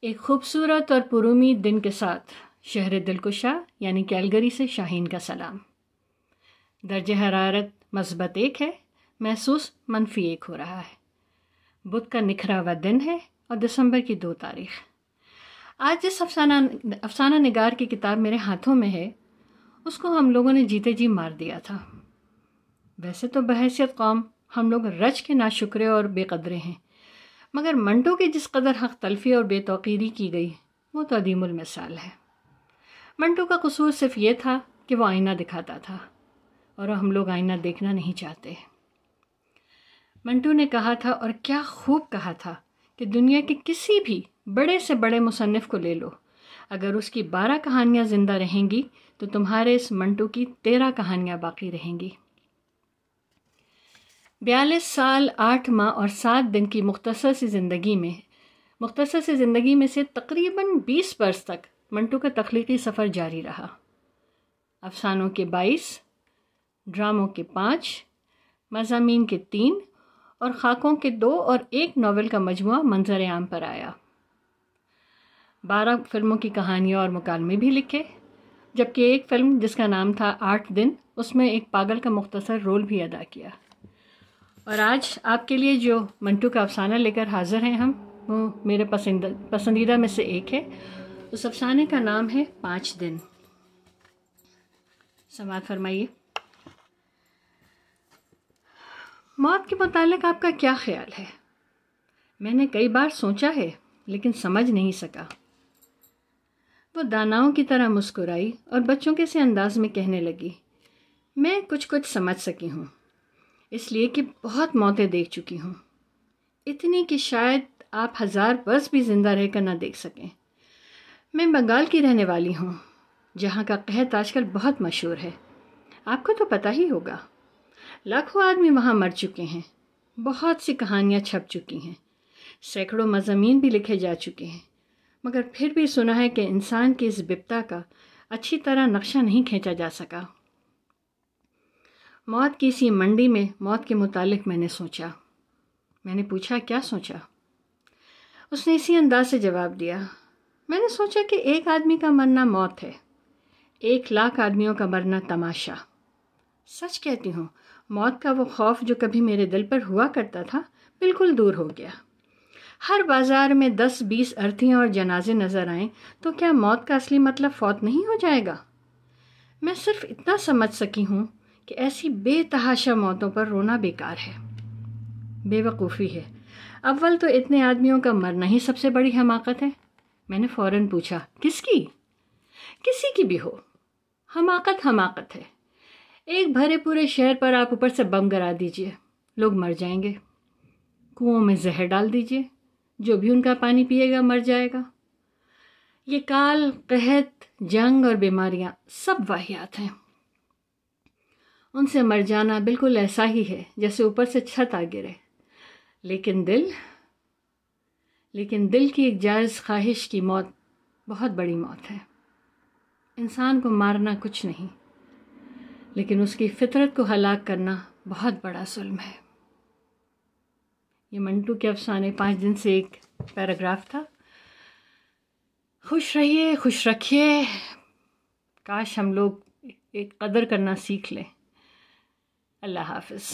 ایک خوبصورت اور پرامید دن کے ساتھ شہر دلکشا یعنی کیلگری سے شاہین کا سلام۔ درجہ حرارت مثبت 1 ہے، محسوس -1 ہو رہا ہے۔ بدھ کا نکھرا ہوا دن ہے اور دسمبر کی 2 تاریخ۔ آج جس افسانہ نگار کی کتاب میرے ہاتھوں میں ہے اس کو ہم لوگوں نے جیتے جی مار دیا تھا۔ ویسے تو بحیثیت قوم ہم لوگ رچ کے ناشکرے اور بے قدرے ہیں، مگر منٹو کی جس قدر حق تلفی اور بے توقیری کی گئی وہ تو عدیم المثال ہے۔ منٹو کا قصور صرف یہ تھا کہ وہ آئینہ دکھاتا تھا اور ہم لوگ آئینہ دیکھنا نہیں چاہتے۔ منٹو نے کہا تھا، اور کیا خوب کہا تھا، کہ دنیا کے کسی بھی بڑے سے بڑے مصنف کو لے لو، اگر اس کی 12 کہانیاں زندہ رہیں گی تو تمہارے اس منٹو کی 13 کہانیاں باقی رہیں گی۔ 42 سال 8 ماہ اور 7 دن کی مختصر سی زندگی میں سے تقریباً 20 برس تک منٹو کا تخلیقی سفر جاری رہا۔ افسانوں کے 22، ڈراموں کے 5، مضامین کے 3 اور خاکوں کے 2 اور 1 ناول کا مجموعہ منظر عام پر آیا۔ 12 فلموں کی کہانیاں اور مکالمے بھی لکھے، جبکہ ایک فلم جس کا نام تھا 8 دن، اس میں ایک پاگل کا مختصر رول بھی ادا کیا۔ اور آج آپ کے لیے جو منٹو کا افسانہ لے کر حاضر ہیں ہم، وہ میرے پسندیدہ میں سے ایک ہے۔ اس افسانے کا نام ہے 5 دن۔ سماعت فرمائیے۔ موت کے متعلق آپ کا کیا خیال ہے؟ میں نے کئی بار سوچا ہے لیکن سمجھ نہیں سکا۔ وہ داناؤں کی طرح مسکرائی اور بچوں کے سے انداز میں کہنے لگی، میں کچھ سمجھ سکی ہوں، اس لیے کہ بہت موتیں دیکھ چکی ہوں، اتنی کہ شاید آپ 1000 برس بھی زندہ رہ کر نہ دیکھ سکیں۔ میں بنگال کی رہنے والی ہوں، جہاں کا قحط آج کل بہت مشہور ہے، آپ کو تو پتہ ہی ہوگا۔ لاکھوں آدمی وہاں مر چکے ہیں، بہت سی کہانیاں چھپ چکی ہیں، سینکڑوں مضامین بھی لکھے جا چکے ہیں، مگر پھر بھی سنا ہے کہ انسان کی اس بپتا کا اچھی طرح نقشہ نہیں کھینچا جا سکا۔ موت کی اسی منڈی میں موت کے متعلق میں نے سوچا۔ میں نے پوچھا، کیا سوچا؟ اس نے اسی انداز سے جواب دیا، میں نے سوچا کہ ایک آدمی کا مرنا موت ہے، 1,00,000 آدمیوں کا مرنا تماشا۔ سچ کہتی ہوں، موت کا وہ خوف جو کبھی میرے دل پر ہوا کرتا تھا بالکل دور ہو گیا۔ ہر بازار میں 10-20 ارتھیاں اور جنازے نظر آئیں تو کیا موت کا اصلی مطلب فوت نہیں ہو جائے گا؟ میں صرف اتنا سمجھ سکی ہوں کہ ایسی بے تحاشا موتوں پر رونا بیکار ہے، بے وقوفی ہے۔ اول تو اتنے آدمیوں کا مرنا ہی سب سے بڑی حماقت ہے۔ میں نے فوراً پوچھا، کس کی؟ کسی کی بھی ہو، حماقت ہے۔ ایک بھرے پورے شہر پر آپ اوپر سے بم گرا دیجئے، لوگ مر جائیں گے۔ کنووں میں زہر ڈال دیجئے، جو بھی ان کا پانی پیے گا مر جائے گا۔ یہ کال، قحط، جنگ اور بیماریاں سب واہیات ہیں۔ ان سے مر جانا بالکل ایسا ہی ہے جیسے اوپر سے چھت آ گرے۔ لیکن دل کی ایک جائز خواہش کی موت بہت بڑی موت ہے۔ انسان کو مارنا کچھ نہیں، لیکن اس کی فطرت کو ہلاک کرنا بہت بڑا ظلم ہے۔ یہ منٹو کے افسانے 5 دن سے ایک پیراگراف تھا۔ خوش رہیے، خوش رکھیے۔ کاش ہم لوگ ایک قدر کرنا سیکھ لیں۔ اللہ حافظ۔